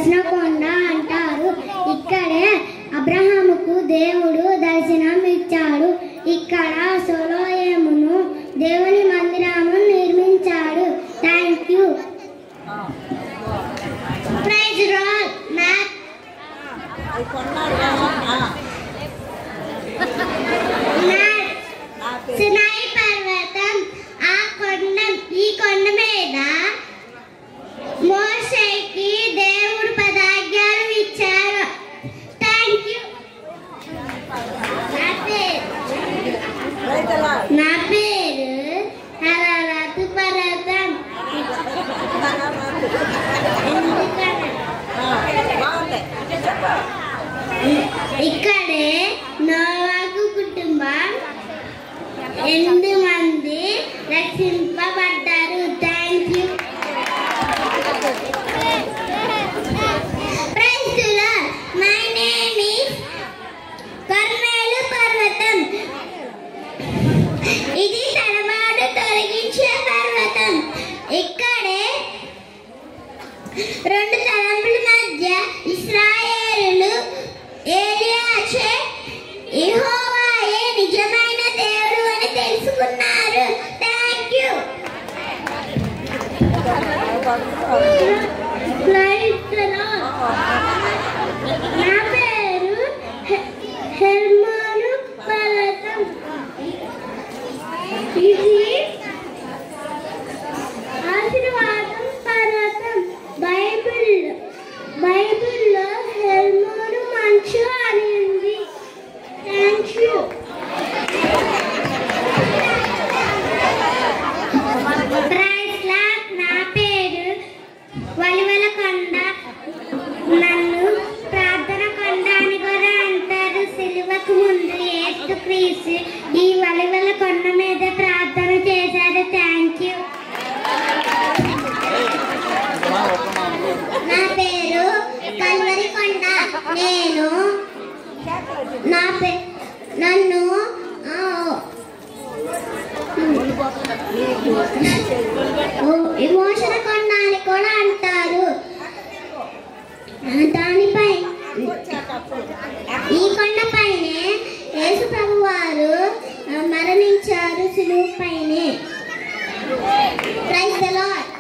దాల్చిన కొండ అంటారు. ఇక్కడే అబ్రహాముకు దేవుడు దర్శనం ఇచ్చాడు. ఇక్కడ సొలొమోను దేవుని మందిరము నిర్మించాడు. Thank you. Praise Lord. Sinai పర్వతం ఈ కొండ మీద మోషేకి దేవుడు 10 ఆజ్ఞలు ఇచ్చారు. Thank you. నా పేరు హరారత్ పర్వతం. ఇక్కడే నోవాహు కుటుంబం 8 మంది రక్షింపబడ్డారు. Thank you. Praise the Lord. My name is Carmel పర్వతం. ఇది తడబాటు తొలగించే పర్వతం. ఇక్కడే 2 తలంపుల మధ్య ఇశ్రాయేలులు ఏలియాచే యెహోవాయే నిజమైన దేవుడు అని తెలుసుకున్నారు. Thank you. నా పేరు హెర్మోను పర్వతం. ఇది ఆశీర్వాదం పర్వతం. బైబిల్లో హెర్మోను మంచు అని ఉంది. Thank you. Praise Lord. నా పేరు వలివల కొండ. నన్ను ప్రార్థన కొండ అని కూడా అంటారు. సిలువకు ముందు యేసుక్రీస్తు ఈ వలివల కొండ మీద ప్రార్థన చేశారు. Thank you. నా పేరు కల్వరి కొండ. నన్ను విమోచన కొండ అని కూడా అంటారు. దానిపై ఈ కొండపైనే యేసు ప్రభు వారు మరణించారు సిలువ పైనే. Praise the lord.